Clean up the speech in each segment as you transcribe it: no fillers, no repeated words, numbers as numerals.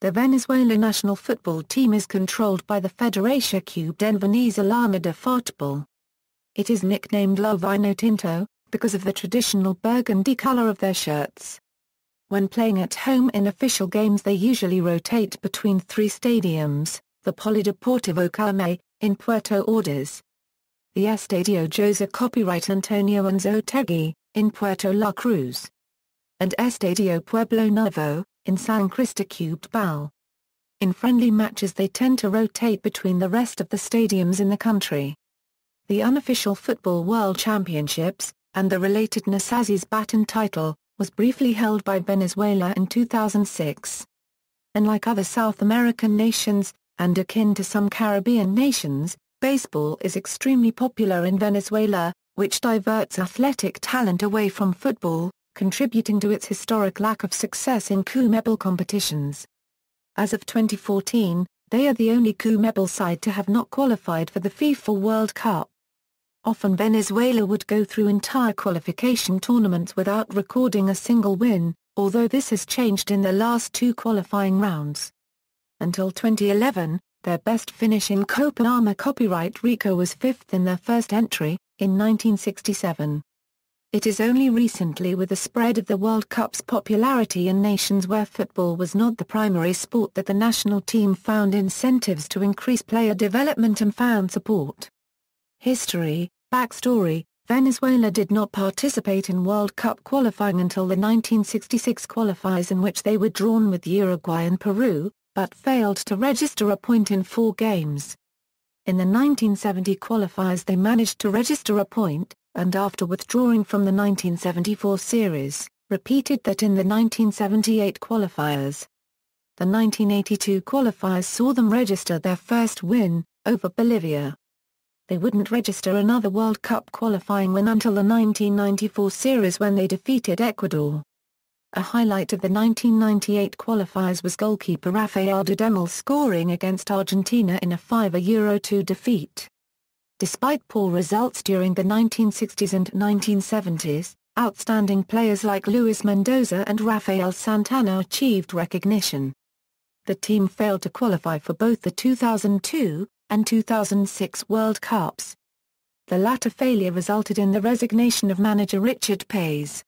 The Venezuela national football team is controlled by the Federación Venezolana de Fútbol. It is nicknamed La Vinotinto, because of the traditional burgundy color of their shirts. When playing at home in official games they usually rotate between three stadiums, the Polideportivo Cachamay, in Puerto Ordaz, the Estadio José Antonio Anzoátegui, in Puerto La Cruz, and Estadio Pueblo Nuevo, in San Cristóbal. In friendly matches they tend to rotate between the rest of the stadiums in the country. The unofficial Football World Championships, and the related Nasazi's baton title, was briefly held by Venezuela in 2006. Unlike other South American nations, and akin to some Caribbean nations, baseball is extremely popular in Venezuela, which diverts athletic talent away from football, contributing to its historic lack of success in CONMEBOL competitions. As of 2014, they are the only CONMEBOL side to have not qualified for the FIFA World Cup. Often Venezuela would go through entire qualification tournaments without recording a single win, although this has changed in the last two qualifying rounds. Until 2011, their best finish in Copa Rica was fifth in their first entry, in 1967. It is only recently with the spread of the World Cup's popularity in nations where football was not the primary sport that the national team found incentives to increase player development and fan support. History. Backstory: Venezuela did not participate in World Cup qualifying until the 1966 qualifiers, in which they were drawn with Uruguay and Peru, but failed to register a point in 4 games. In the 1970 qualifiers they managed to register a point, and after withdrawing from the 1974 series, repeated that in the 1978 qualifiers. The 1982 qualifiers saw them register their first win, over Bolivia. They wouldn't register another World Cup qualifying win until the 1994 series when they defeated Ecuador. A highlight of the 1998 qualifiers was goalkeeper Rafael Dudamel scoring against Argentina in a 5-2 defeat. Despite poor results during the 1960s and 1970s, outstanding players like Luis Mendoza and Rafael Santana achieved recognition. The team failed to qualify for both the 2002 and 2006 World Cups. The latter failure resulted in the resignation of manager Richard Paes.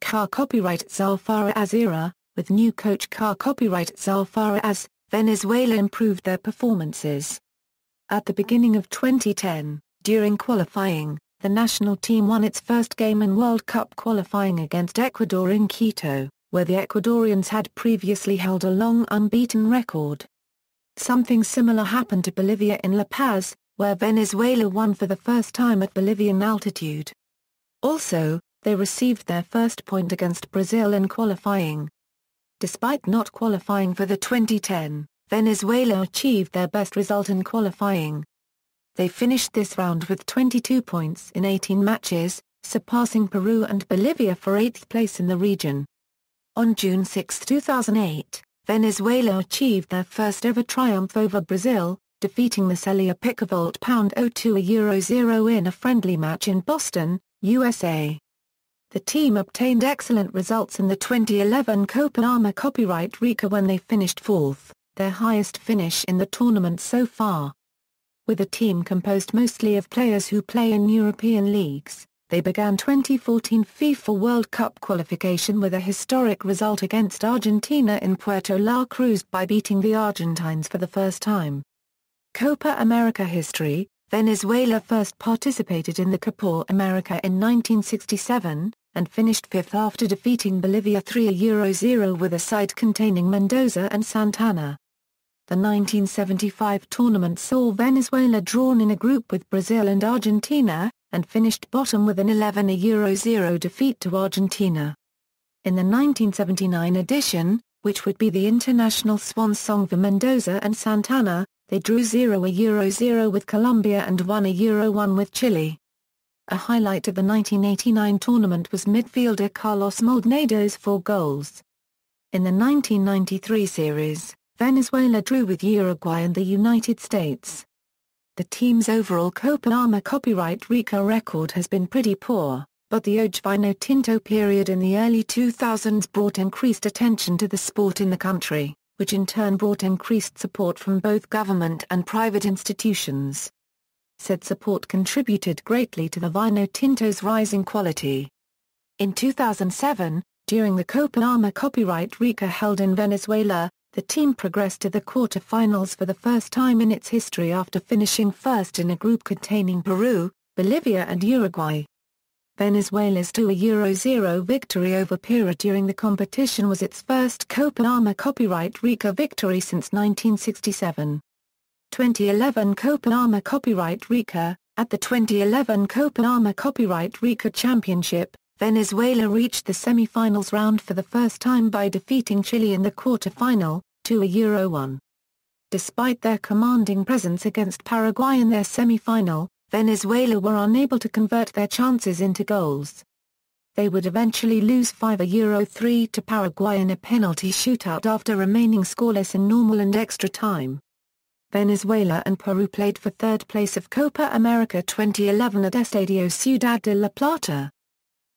Zalfara era, with new coach Zalfara, Venezuela improved their performances. At the beginning of 2010, during qualifying, the national team won its first game in World Cup qualifying against Ecuador in Quito, where the Ecuadorians had previously held a long unbeaten record. Something similar happened to Bolivia in La Paz, where Venezuela won for the first time at Bolivian altitude. Also, they received their first point against Brazil in qualifying. Despite not qualifying for the 2010, Venezuela achieved their best result in qualifying. They finished this round with 22 points in 18 matches, surpassing Peru and Bolivia for 8th place in the region. On June 6, 2008, Venezuela achieved their first ever triumph over Brazil, defeating the Celia Picavolt £2-0 in a friendly match in Boston, USA. The team obtained excellent results in the 2011 Copa Rica when they finished 4th, their highest finish in the tournament so far. With a team composed mostly of players who play in European leagues, they began 2014 FIFA World Cup qualification with a historic result against Argentina in Puerto La Cruz by beating the Argentines for the first time. Copa America history: Venezuela first participated in the Copa America in 1967, and finished 5th after defeating Bolivia 3-0 with a side containing Mendoza and Santana. The 1975 tournament saw Venezuela drawn in a group with Brazil and Argentina, and finished bottom with an 11-0 defeat to Argentina. In the 1979 edition, which would be the international swan song for Mendoza and Santana, they drew 0-0 with Colombia and 1-1 with Chile. A highlight of the 1989 tournament was midfielder Carlos Maldonado's 4 goals. In the 1993 series, Venezuela drew with Uruguay and the United States. The team's overall Copa Rica record has been pretty poor, but the Vinotinto period in the early 2000s brought increased attention to the sport in the country, which in turn brought increased support from both government and private institutions. Said support contributed greatly to the Vinotinto's rising quality. In 2007, during the Copa Arma Copyright Rica held in Venezuela, the team progressed to the quarter-finals for the first time in its history after finishing first in a group containing Peru, Bolivia and Uruguay. Venezuela's 2-0 victory over Peru during the competition was its first Copa Arma Copyright Rica victory since 1967. 2011 Copa Arma Copyright Rica. At the 2011 Copa Arma Copyright Rica Championship, Venezuela reached the semi-finals round for the first time by defeating Chile in the quarter-final, 2-1. Despite their commanding presence against Paraguay in their semi-final, Venezuela were unable to convert their chances into goals. They would eventually lose 5-3 to Paraguay in a penalty shootout after remaining scoreless in normal and extra time. Venezuela and Peru played for third place of Copa America 2011 at Estadio Ciudad de la Plata.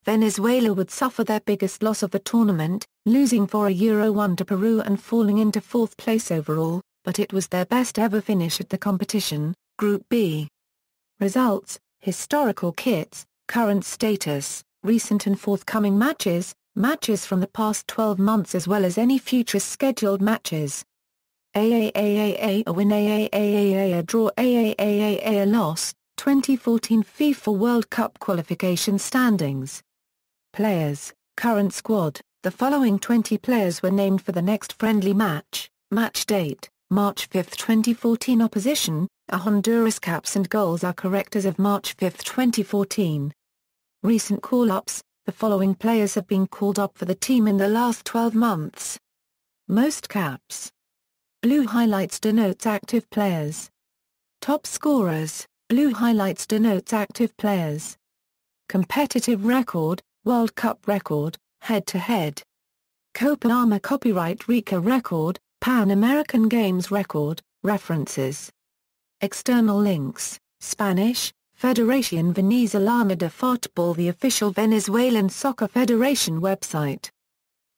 Venezuela would suffer their biggest loss of the tournament, losing 4-1 to Peru and falling into fourth place overall, but it was their best ever finish at the competition. Group B. Results, historical kits, current status, recent and forthcoming matches, matches from the past 12 months as well as any future scheduled matches. AAAA a win, AAAA a draw, AAAA a loss. 2014 FIFA World Cup qualification standings. Players, current squad. The following 20 players were named for the next friendly match. Match date, March 5, 2014. Opposition, Honduras. Caps and goals are correct as of March 5, 2014. Recent call-ups, the following players have been called up for the team in the last 12 months. Most caps. Blue highlights denotes active players. Top scorers, blue highlights denotes active players. Competitive record, World Cup record, head-to-head. Copa Arma Copyright Rica record, Pan American Games record, references. External links, Spanish, Federación Venezolana de Fútbol, the official Venezuelan Soccer Federation website.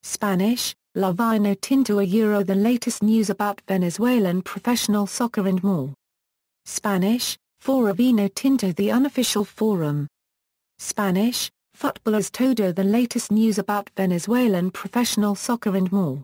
Spanish, La Vinotinto a the latest news about Venezuelan professional soccer and more. Spanish, Fora Vinotinto, the unofficial forum. Spanish, Futbolas Todo, the latest news about Venezuelan professional soccer and more.